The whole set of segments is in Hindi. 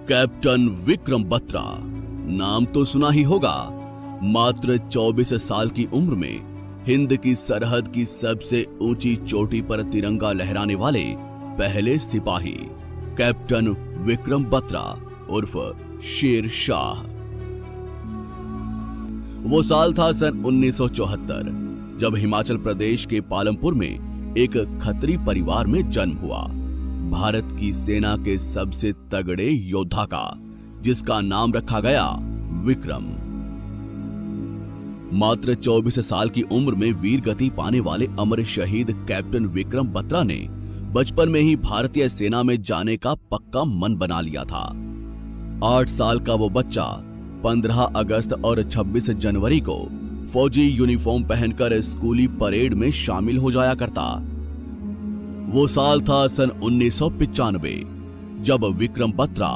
कैप्टन विक्रम बत्रा नाम तो सुना ही होगा। मात्र 24 साल की उम्र में हिंद की सरहद की सबसे ऊंची चोटी पर तिरंगा लहराने वाले पहले सिपाही कैप्टन विक्रम बत्रा उर्फ शेर शाह। वो साल था सन 1974 जब हिमाचल प्रदेश के पालमपुर में एक खत्री परिवार में जन्म हुआ। भारत की सेना के सबसे तगड़े योद्धा का, जिसका नाम रखा गया विक्रम। मात्र 24 साल की उम्र में वीर गति पाने वाले अमर शहीद कैप्टन विक्रम बत्रा ने बचपन में ही भारतीय सेना में जाने का पक्का मन बना लिया था। 8 साल का वो बच्चा 15 अगस्त और 26 जनवरी को फौजी यूनिफॉर्म पहनकर स्कूली परेड में शामिल हो जाया करता। वो साल था सन 1995 जब विक्रम बत्रा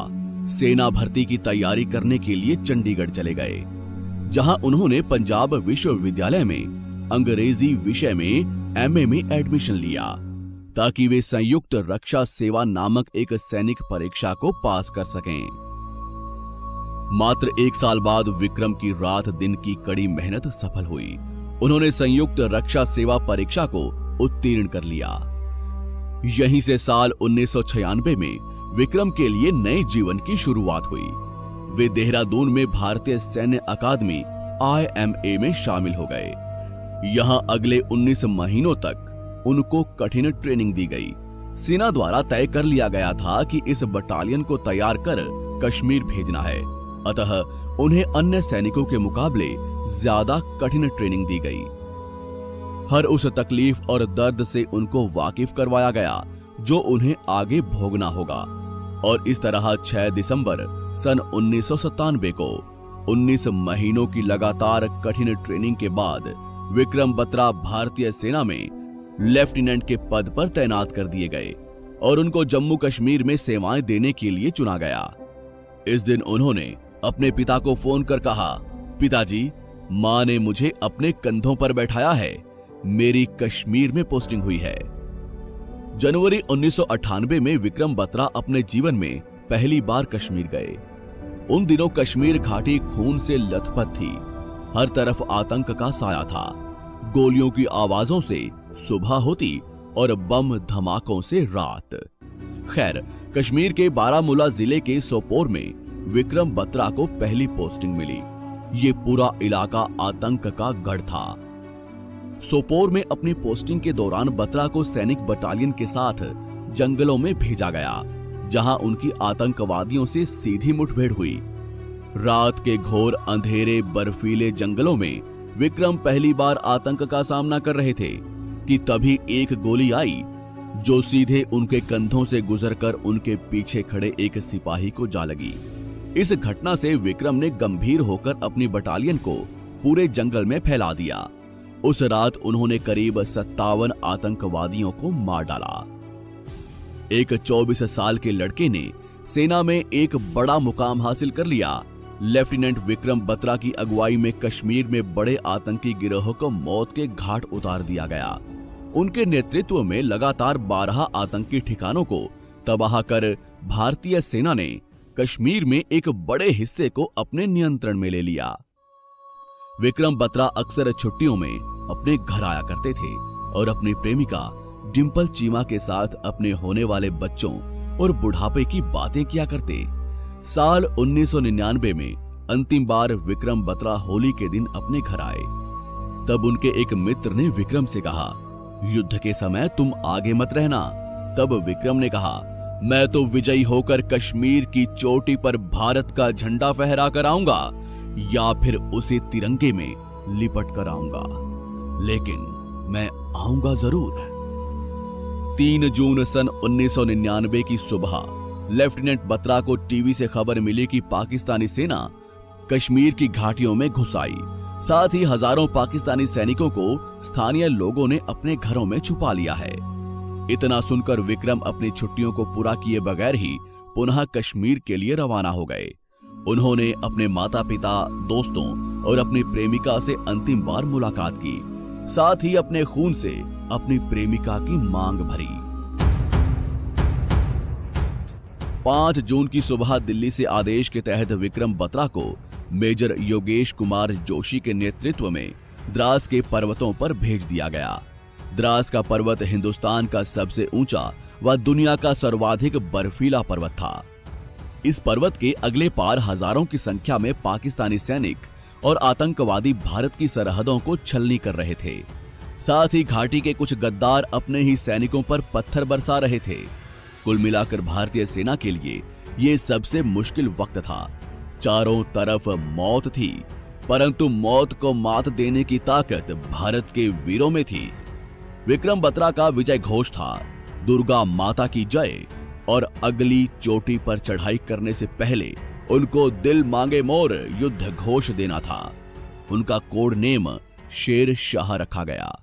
सेना भर्ती की तैयारी करने के लिए चंडीगढ़ चले गए, जहां उन्होंने पंजाब विश्वविद्यालय में अंग्रेजी विषय में एमए में एडमिशन लिया ताकि वे संयुक्त रक्षा सेवा नामक एक सैनिक परीक्षा को पास कर सकें। मात्र 1 साल बाद विक्रम की रात दिन की कड़ी मेहनत सफल हुई। उन्होंने संयुक्त रक्षा सेवा परीक्षा को उत्तीर्ण कर लिया। यहीं से साल 1996 में विक्रम के लिए नए जीवन की शुरुआत हुई। वे देहरादून में भारतीय सैन्य अकादमी IMA में शामिल हो गए। यहां अगले 19 महीनों तक उनको कठिन ट्रेनिंग दी गई। सेना द्वारा तय कर लिया गया था कि इस बटालियन को तैयार कर कश्मीर भेजना है, अतः उन्हें अन्य सैनिकों के मुकाबले ज्यादा कठिन ट्रेनिंग दी गई। हर उस तकलीफ और दर्द से उनको वाकिफ करवाया गया जो उन्हें आगे भोगना होगा। और इस तरह 6 दिसंबर सन 1997 को 19 महीनों की लगातार कठिन ट्रेनिंग के बाद विक्रम बत्रा भारतीय सेना में लेफ्टिनेंट के पद पर तैनात कर दिए गए और उनको जम्मू कश्मीर में सेवाएं देने के लिए चुना गया। इस दिन उन्होंने अपने पिता को फोन कर कहा, पिताजी, मां ने मुझे अपने कंधों पर बैठाया है, मेरी कश्मीर में पोस्टिंग हुई है। जनवरी 1998 में विक्रम बत्रा अपने जीवन में पहली बार कश्मीर गए। उन दिनों कश्मीर घाटी खून से लथपथ थी। हर तरफ आतंक का साया था। गोलियों की आवाजों से सुबह होती और बम धमाकों से रात। खैर, कश्मीर के बारामूला जिले के सोपोर में विक्रम बत्रा को पहली पोस्टिंग मिली। ये पूरा इलाका आतंक का गढ़ था। सोपोर में अपनी पोस्टिंग के दौरान बत्रा को सैनिक बटालियन के साथ जंगलों में भेजा गया, जहां उनकी आतंकवादियों से सीधी मुठभेड़ हुई। रात के घोर अंधेरे बर्फीले जंगलों में विक्रम पहली बार आतंक का सामना कर रहे थे कि तभी एक गोली आई जो सीधे उनके कंधों से गुजरकर उनके पीछे खड़े एक सिपाही को जा लगी। इस घटना से विक्रम ने गंभीर होकर अपनी बटालियन को पूरे जंगल में फैला दिया। उस रात उन्होंने करीब 57 आतंकवादियों को मार डाला। एक 24 साल के लड़के ने सेना में एक बड़ा मुकाम हासिल कर लिया। लेफ्टिनेंट विक्रम बत्रा की अगुवाई में कश्मीर में बड़े आतंकी गिरोह को मौत के घाट उतार दिया गया। उनके नेतृत्व में लगातार 12 आतंकी ठिकानों को तबाह कर भारतीय सेना ने कश्मीर में एक बड़े हिस्से को अपने नियंत्रण में ले लिया। विक्रम बत्रा अक्सर छुट्टियों में अपने घर आया करते थे और अपनी प्रेमिका डिंपल चीमा के साथ अपने होने वाले बच्चों और बुढ़ापे की बातें किया करते। साल 1999 में अंतिम बार विक्रम बत्रा होली के दिन अपने घर आए। तब उनके एक मित्र ने विक्रम से कहा, युद्ध के समय तुम आगे मत रहना। तब विक्रम ने कहा, मैं तो विजयी होकर कश्मीर की चोटी पर भारत का झंडा फहरा कर आऊंगा या फिर उसे तिरंगे में लिपट कर आऊंगा, लेकिन मैं आऊंगा जरूर। 3 जून सन 1999 की सुबह लेफ्टिनेंट बत्रा को टीवी से खबर मिली कि पाकिस्तानी सेना कश्मीर की घाटियों में घुस आई। साथ ही हजारों पाकिस्तानी सैनिकों को स्थानीय लोगों ने अपने घरों में छुपा लिया है। इतना सुनकर विक्रम अपनी छुट्टियों को पूरा किए बगैर ही पुनः कश्मीर के लिए रवाना हो गए। उन्होंने अपने माता पिता, दोस्तों और अपनी प्रेमिका से अंतिम बार मुलाकात की। साथ ही अपने खून से अपनी प्रेमिका की मांग भरी। 5 जून की सुबह दिल्ली से आदेश के तहत विक्रम बत्रा को मेजर योगेश कुमार जोशी के नेतृत्व में द्रास के पर्वतों पर भेज दिया गया। द्रास का पर्वत हिंदुस्तान का सबसे ऊंचा व दुनिया का सर्वाधिक बर्फीला पर्वत था। इस पर्वत के अगले पार हजारों की संख्या में पाकिस्तानी सैनिक और आतंकवादी भारत की सरहदों को छलनी कर रहे थे। साथ ही घाटी के कुछ गद्दार अपने ही सैनिकों पर पत्थर बरसा रहे थे। कुल मिलाकर भारतीय सेना के लिए ये सबसे मुश्किल वक्त था। चारों तरफ मौत थी, परंतु मौत को मात देने की ताकत भारत के वीरों में थी। विक्रम बत्रा का विजय घोष था, दुर्गा माता की जय, और अगली चोटी पर चढ़ाई करने से पहले उनको दिल मांगे मोर युद्ध घोष देना था। उनका कोड नेम शेर शाह रखा गया।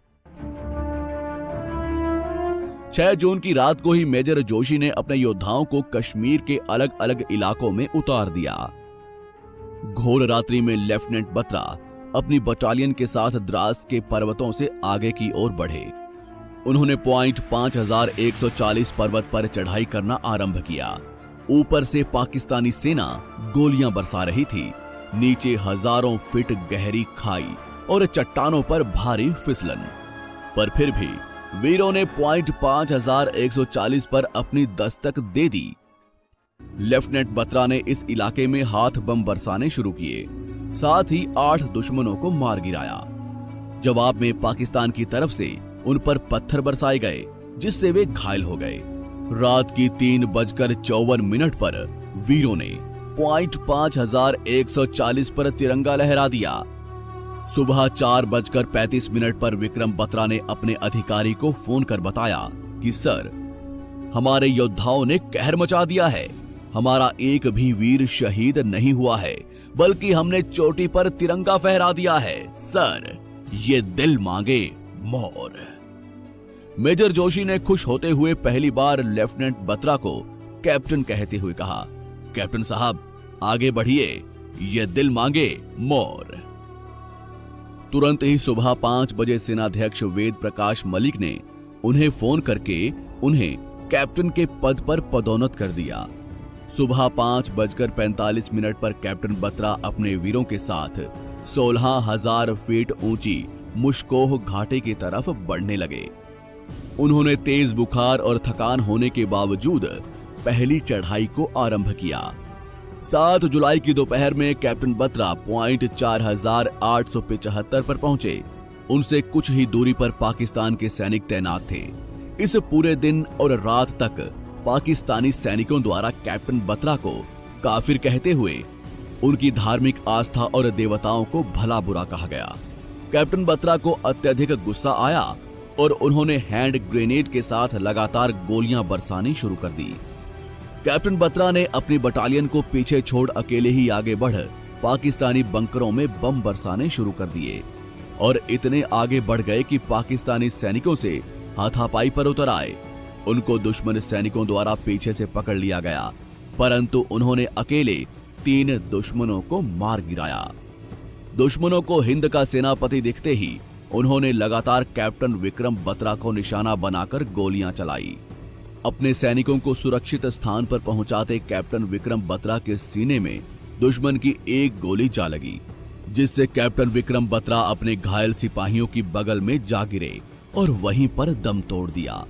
6 जून की रात को ही मेजर जोशी ने अपने योद्धाओं को कश्मीर के अलग अलग इलाकों में उतार दिया। घोर रात्रि में लेफ्टिनेंट बत्रा अपनी बटालियन के साथ द्रास के पर्वतों से आगे की ओर बढ़े। उन्होंने पॉइंट 5140 पर्वत पर चढ़ाई करना आरंभ किया। ऊपर से पाकिस्तानी सेना गोलियां बरसा रही थी। नीचे हजारों फीट गहरी खाई और चट्टानों पर भारी फिसलन, पर फिर भी वीरों ने पॉइंट 5140 पर अपनी दस्तक दे दी। लेफ्टिनेंट बत्रा ने इस इलाके में हाथ बम बरसाने शुरू किए, साथ ही 8 दुश्मनों को मार गिराया। जवाब में पाकिस्तान की तरफ से उन पर पत्थर बरसाए गए, जिससे वे घायल हो गए। रात की 3:54 पर वीरों ने पॉइंट 5140 पर तिरंगा लहरा दिया। सुबह 4:35 पर विक्रम बत्रा ने अपने अधिकारी को फोन कर बताया कि सर, हमारे योद्धाओं ने कहर मचा दिया है। हमारा एक भी वीर शहीद नहीं हुआ है, बल्कि हमने चोटी पर तिरंगा फहरा दिया है। सर, ये दिल मांगे मोर। मेजर जोशी ने खुश होते हुए पहली बार लेफ्टिनेंट बत्रा को कैप्टन कहते हुए कहा, कैप्टन साहब आगे बढ़िए, ये दिल मांगे मोर। तुरंत ही सुबह 5 बजे सेनाध्यक्ष वेद प्रकाश मलिक ने उन्हें फोन करके उन्हें कैप्टन के पद पर पदोन्नत कर दिया। सुबह 5:45 पर कैप्टन बत्रा अपने वीरों के साथ 16,000 फीट ऊंची मुश्कोह घाटी की तरफ बढ़ने लगे। उन्होंने तेज बुखार और थकान होने के बावजूद पहली चढ़ाई को आरंभ किया। 7 जुलाई की दोपहर में कैप्टन बत्रा पॉइंट 4875 पर पहुंचे। उनसे कुछ ही दूरी पर पाकिस्तान के सैनिक तैनात थे। इस पूरे दिन और रात तक पाकिस्तानी सैनिकों द्वारा कैप्टन बत्रा को काफिर कहते हुए उनकी धार्मिक आस्था और देवताओं को भला बुरा कहा गया। कैप्टन बत्रा को अत्यधिक गुस्सा आया और उन्होंने हैंड ग्रेनेड के साथ लगातार गोलियां बरसानी शुरू कर दी। कैप्टन बत्रा ने अपनी बटालियन को पीछे छोड़ अकेले ही आगे बढ़ पाकिस्तानी बंकरों में बम बरसाने शुरू कर दिए और इतने आगे बढ़ गए कि पाकिस्तानी सैनिकों से हाथापाई पर उतर आए। उनको दुश्मन सैनिकों द्वारा पीछे से पकड़ लिया गया, परंतु उन्होंने अकेले 3 दुश्मनों को मार गिराया। दुश्मनों को हिंद का सेनापति दिखते ही उन्होंने लगातार कैप्टन विक्रम बत्रा को निशाना बनाकर गोलियां चलाई। अपने सैनिकों को सुरक्षित स्थान पर पहुंचाते कैप्टन विक्रम बत्रा के सीने में दुश्मन की एक गोली जा लगी, जिससे कैप्टन विक्रम बत्रा अपने घायल सिपाहियों की बगल में जा गिरे और वहीं पर दम तोड़ दिया।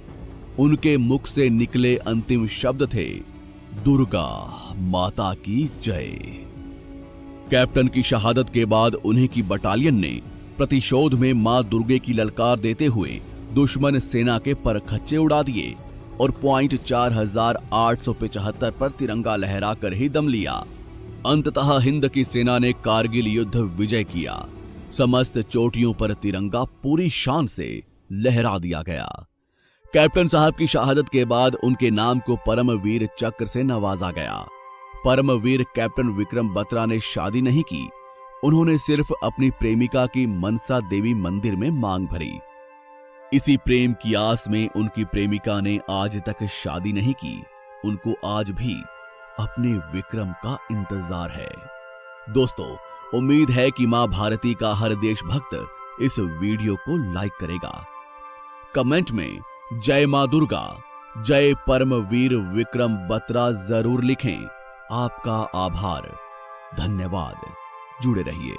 उनके मुख से निकले अंतिम शब्द थे, दुर्गा माता की जय। कैप्टन की शहादत के बाद उन्हीं की बटालियन ने प्रतिशोध में मां दुर्गे की ललकार देते हुए दुश्मन सेना के परखच्चे उड़ा दिए और पॉइंट 4875 पर तिरंगा लहराकर ही दम लिया। अंततः हिंद की सेना ने कारगिल युद्ध विजय किया। समस्त चोटियों पर तिरंगा पूरी शान से लहरा दिया गया। कैप्टन साहब की शहादत के बाद उनके नाम को परमवीर चक्र से नवाजा गया। परमवीर कैप्टन विक्रम बत्रा ने शादी नहीं की, उन्होंने सिर्फ अपनी प्रेमिका की मनसा देवी मंदिर में मांग भरी। इसी प्रेम की आस में उनकी प्रेमिका ने आज तक शादी नहीं की। उनको आज भी अपने विक्रम का इंतजार है। दोस्तों, उम्मीद है कि मां भारती का हर देशभक्त इस वीडियो को लाइक करेगा। कमेंट में जय मां दुर्गा जय परमवीर विक्रम बत्रा जरूर लिखें। आपका आभार, धन्यवाद। जुड़े रहिए।